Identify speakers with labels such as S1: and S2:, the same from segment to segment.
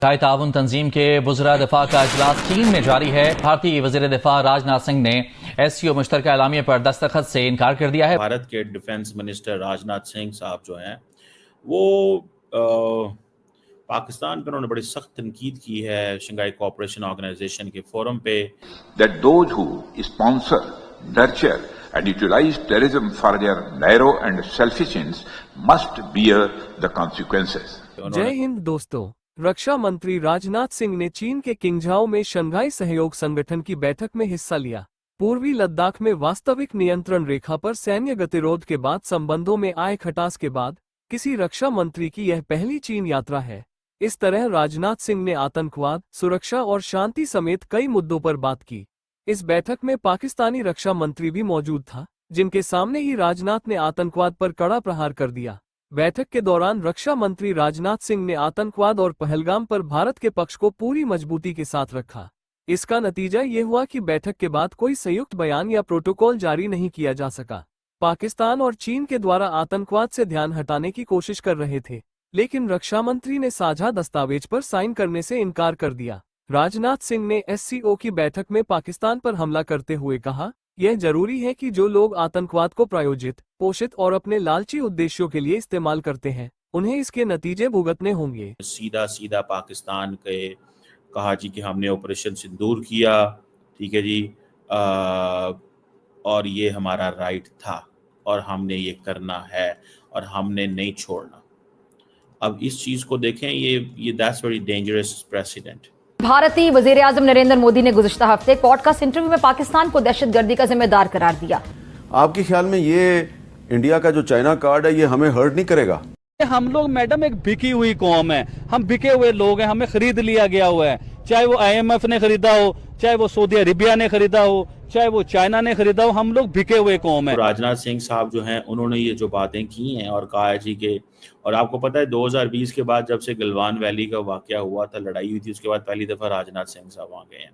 S1: Shanghai ताउन तंजीम के वज़रा दिफा का इजलास चीन में जारी है। भारतीय वज़ीर दिफा राजनाथ सिंह ने SCO मुश्तरका एलामिया पर दस्तखत से इनकार कर दिया है।
S2: भारत के डिफेंस मिनिस्टर राजनाथ सिंह साहब जो हैं वो पाकिस्तान पर उन्होंने बड़ी सख्त तनकीद की है शंघाई कोऑपरेशन ऑर्गेनाइजेशन के फोरम पे।
S3: That those who sponsor, nurture and utilize terrorism for their narrow and selfish ends must bear the consequences.
S4: जय हिंद दोस्तों, रक्षा मंत्री राजनाथ सिंह ने चीन के किंगझाओ में शंघाई सहयोग संगठन की बैठक में हिस्सा लिया। पूर्वी लद्दाख में वास्तविक नियंत्रण रेखा पर सैन्य गतिरोध के बाद संबंधों में आए खटास के बाद किसी रक्षा मंत्री की यह पहली चीन यात्रा है। इस तरह राजनाथ सिंह ने आतंकवाद, सुरक्षा और शांति समेत कई मुद्दों पर बात की। इस बैठक में पाकिस्तानी रक्षा मंत्री भी मौजूद था, जिनके सामने ही राजनाथ ने आतंकवाद पर कड़ा प्रहार कर दिया। बैठक के दौरान रक्षा मंत्री राजनाथ सिंह ने आतंकवाद और पहलगाम पर भारत के पक्ष को पूरी मजबूती के साथ रखा। इसका नतीजा ये हुआ कि बैठक के बाद कोई संयुक्त बयान या प्रोटोकॉल जारी नहीं किया जा सका। पाकिस्तान और चीन के द्वारा आतंकवाद से ध्यान हटाने की कोशिश कर रहे थे, लेकिन रक्षा मंत्री ने साझा दस्तावेज पर साइन करने से इनकार कर दिया। राजनाथ सिंह ने SCO की बैठक में पाकिस्तान पर हमला करते हुए कहा, यह जरूरी है कि जो लोग आतंकवाद को प्रायोजित, पोषित और अपने लालची उद्देश्यों के लिए इस्तेमाल करते हैं, उन्हें इसके नतीजे भुगतने होंगे।
S2: सीधा पाकिस्तान के कहा जी कि हमने ऑपरेशन सिंदूर किया, ठीक है जी, और ये हमारा राइट था और हमने ये करना है और हमने नहीं छोड़ना। अब इस चीज को देखें, ये दैट्स वेरी डेंजरस प्रेसिडेंट।
S5: भारतीय वजीर आजम नरेंद्र मोदी ने गुज़िश्ता हफ्ते पॉडकास्ट इंटरव्यू में पाकिस्तान को दहशतगर्दी का जिम्मेदार करार दिया।
S6: आपके ख्याल में ये इंडिया का जो चाइना कार्ड है ये हमें हर्ट नहीं करेगा?
S7: हम लोग मैडम एक बिकी हुई कौम है, हम बिके हुए लोग हैं, हमें खरीद लिया गया हुआ है। चाहे वो IMF ने खरीदा हो, चाहे वो सऊदी अरेबिया ने खरीदा हो, चाहे वो चाइना ने खरीदा हो, हम लोग बिके हुए कौम है।
S2: राजनाथ सिंह साहब जो हैं उन्होंने ये जो बातें की हैं और कहा है जी के, और आपको पता है 2020 के बाद जब से गलवान वैली का वाकया हुआ था, लड़ाई हुई थी, उसके बाद पहली दफा राजनाथ सिंह साहब वहां गए हैं।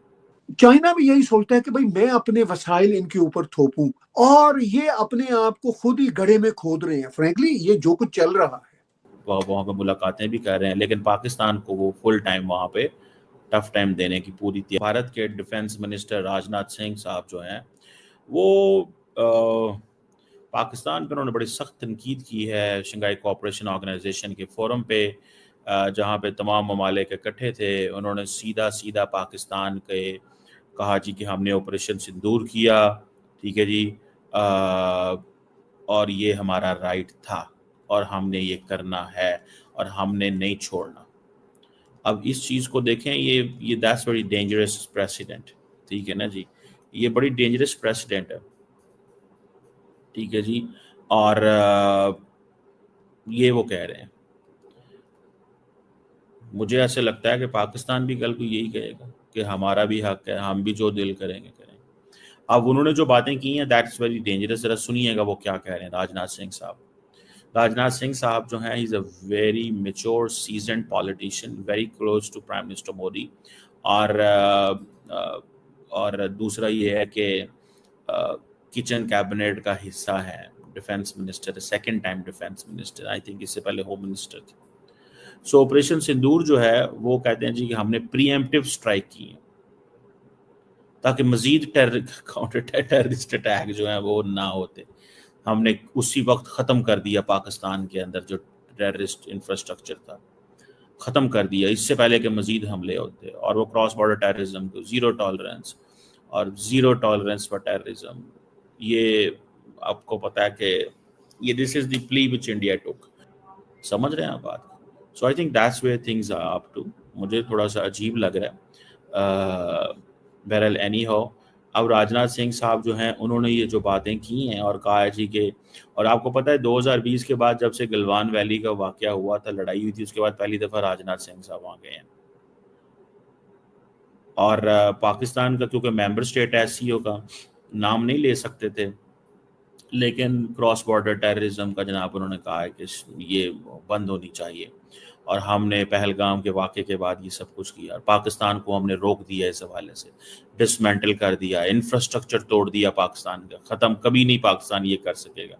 S8: चाइना भी यही सोचता है कि भाई मैं अपने वसाइल इनके ऊपर थोपूं, और ये अपने आप को खुद ही गड्ढे में खोद रहे हैं। फ्रैंकली ये जो कुछ चल रहा है,
S2: वहाँ पे मुलाकातें भी कर रहे हैं, लेकिन पाकिस्तान को वो फुल टाइम वहाँ पे टफ टाइम देने की पूरी थी। भारत के डिफेंस मिनिस्टर राजनाथ सिंह साहब जो हैं वो पाकिस्तान पर उन्होंने बड़ी सख्त तनकीद की है शंघाई कोऑपरेशन ऑर्गेनाइजेशन के फोरम पे, जहाँ पे तमाम ममालिक इकट्ठे थे। उन्होंने सीधा पाकिस्तान के कहा जी कि हमने ऑपरेशन सिंदूर किया, ठीक है जी, और ये हमारा राइट था और हमने ये करना है और हमने नहीं छोड़ना। अब इस चीज़ को देखें, ये दैट्स वेरी डेंजरस प्रेसिडेंट, ठीक है ना जी, ये बड़ी डेंजरस प्रेसिडेंट है, ठीक है जी। और ये वो कह रहे हैं, मुझे ऐसे लगता है कि पाकिस्तान भी कल को यही कहेगा कि हमारा भी हक है, हम भी जो दिल करेंगे। अब उन्होंने जो बातें की हैं दैट्स वेरी डेंजरस। जरा सुनिएगा वो क्या कह रहे हैं राजनाथ सिंह साहब। राजनाथ सिंह साहब जो हैं, he is a very mature seasoned politician, very close to Prime Minister Modi. और दूसरा ये है कि किचन कैबिनेट का हिस्सा है, defence minister, second time defence minister, I think इससे पहले होम मिनिस्टर थे। सो ऑपरेशन सिंदूर जो है वो कहते हैं जी कि हमने प्रीएम्प्टिव स्ट्राइक की है ताकि मजीद काउंटर टेररिस्ट अटैक जो है वो ना होते। हमने उसी वक्त ख़त्म कर दिया पाकिस्तान के अंदर जो टेररिस्ट इंफ्रास्ट्रक्चर था, ख़त्म कर दिया इससे पहले कि मजीद हमले होते। और वो क्रॉस बॉर्डर टेररिज्म को ज़ीरो टॉलरेंस फॉर टेररिज्म, ये आपको पता है कि ये this is the plea which India took. समझ रहे हैं आप बात? So I think that's where things are up to. मुझे थोड़ा सा अजीब लग रहा है। बहरहाल एनी हो, अब राजनाथ सिंह साहब जो हैं उन्होंने ये जो बातें की हैं और कहा है जी के, और आपको पता है 2020 के बाद जब से गलवान वैली का वाकया हुआ था, लड़ाई हुई थी, उसके बाद पहली दफ़ा राजनाथ सिंह साहब वहाँ गए हैं। और पाकिस्तान का क्योंकि मेंबर स्टेट है, SCO का नाम नहीं ले सकते थे, लेकिन क्रॉस बॉर्डर टेररिज्म का जनाब उन्होंने कहा है कि ये बंद होनी चाहिए। और हमने पहलगाम के वाक़े के बाद ये सब कुछ किया, पाकिस्तान को हमने रोक दिया, इस हवाले से डिसमेंटल कर दिया, इंफ्रास्ट्रक्चर तोड़ दिया पाकिस्तान का, ख़त्म कभी नहीं पाकिस्तान ये कर सकेगा।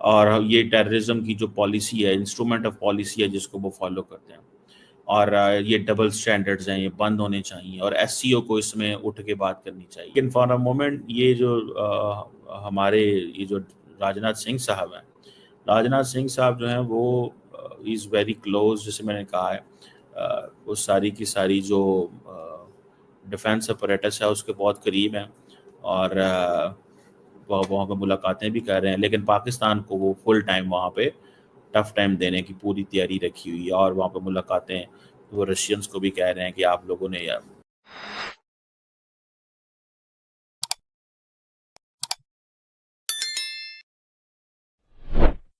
S2: और ये टेररिज्म की जो पॉलिसी है, इंस्ट्रूमेंट ऑफ पॉलिसी है जिसको वो फॉलो करते हैं। और ये डबल स्टैंडर्ड्स हैं, ये बंद होने चाहिए और एससीओ को इसमें उठ के बात करनी चाहिए। लेकिन फॉर अ मोमेंट ये जो हमारे ये जो राजनाथ सिंह साहब हैं, राजनाथ सिंह साहब जो हैं वो इज़ वेरी क्लोज, जैसे मैंने कहा है, वो सारी की सारी जो डिफेंस अपरेटस है उसके बहुत करीब हैं और वहाँ पर मुलाकातें भी कर रहे हैं। लेकिन पाकिस्तान को वो फुल टाइम वहाँ पे टफ टाइम देने की पूरी तैयारी रखी हुई है और वहाँ पे मुलाकातें वो रशियंस को भी कह रहे हैं कि आप लोगों ने